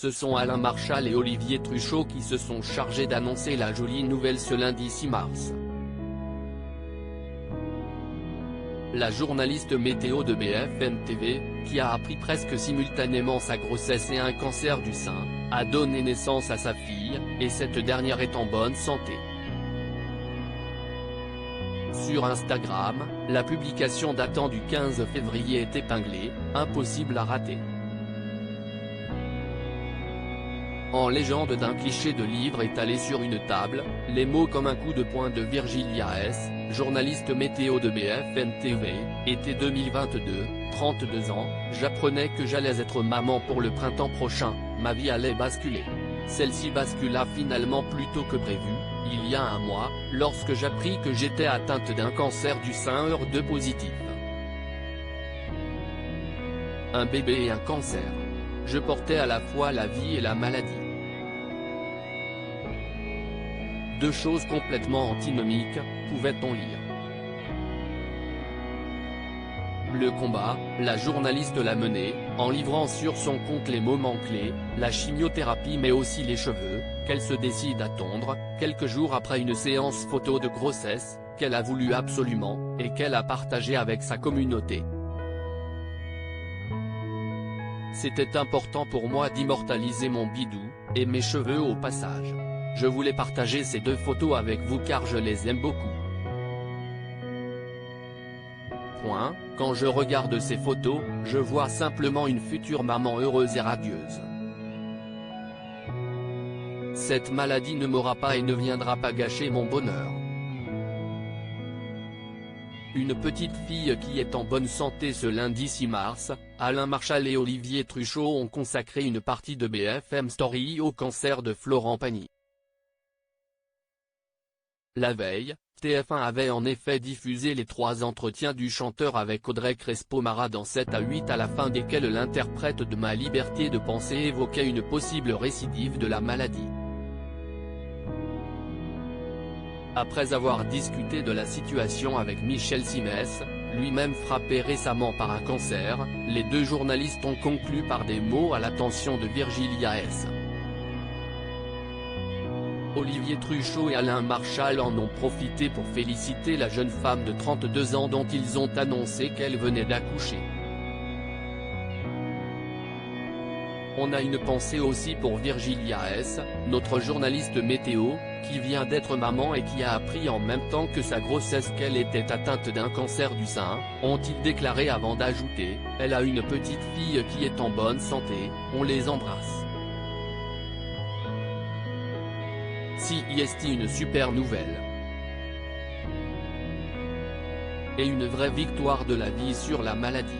Ce sont Alain Marchal et Olivier Truchot qui se sont chargés d'annoncer la jolie nouvelle ce lundi 6 mars. La journaliste météo de BFM TV, qui a appris presque simultanément sa grossesse et un cancer du sein, a donné naissance à sa fille, et cette dernière est en bonne santé. Sur Instagram, la publication datant du 15 février est épinglée, impossible à rater. En légende d'un cliché de livre étalé sur une table, les mots comme un coup de poing de Virgilia S., journaliste météo de BFM TV, été 2022, 32 ans, j'apprenais que j'allais être maman pour le printemps prochain, ma vie allait basculer. Celle-ci bascula finalement plus tôt que prévu, il y a un mois, lorsque j'appris que j'étais atteinte d'un cancer du sein HER2 positif. Un bébé et un cancer. Je portais à la fois la vie et la maladie. Deux choses complètement antinomiques, pouvait-on lire. Le combat, la journaliste l'a mené, en livrant sur son compte les moments clés, la chimiothérapie mais aussi les cheveux, qu'elle se décide à tondre, quelques jours après une séance photo de grossesse, qu'elle a voulu absolument, et qu'elle a partagé avec sa communauté. C'était important pour moi d'immortaliser mon bidou, et mes cheveux au passage. Je voulais partager ces deux photos avec vous car je les aime beaucoup. Quand je regarde ces photos, je vois simplement une future maman heureuse et radieuse. Cette maladie ne m'aura pas et ne viendra pas gâcher mon bonheur. Une petite fille qui est en bonne santé. Ce lundi 6 mars, Alain Marchal et Olivier Truchot ont consacré une partie de BFM Story au cancer de Florent Pagny. La veille, TF1 avait en effet diffusé les 3 entretiens du chanteur avec Audrey Crespo-Mara dans 7 à 8 à la fin desquels l'interprète de Ma liberté de penser évoquait une possible récidive de la maladie. Après avoir discuté de la situation avec Michel Simès, lui-même frappé récemment par un cancer, les deux journalistes ont conclu par des mots à l'attention de Virgilia S. Olivier Truchot et Alain Marchal en ont profité pour féliciter la jeune femme de 32 ans dont ils ont annoncé qu'elle venait d'accoucher. On a une pensée aussi pour Virgilia S., notre journaliste météo, qui vient d'être maman et qui a appris en même temps que sa grossesse qu'elle était atteinte d'un cancer du sein, ont-ils déclaré avant d'ajouter, elle a une petite fille qui est en bonne santé, on les embrasse. C'est une super nouvelle. Et une vraie victoire de la vie sur la maladie.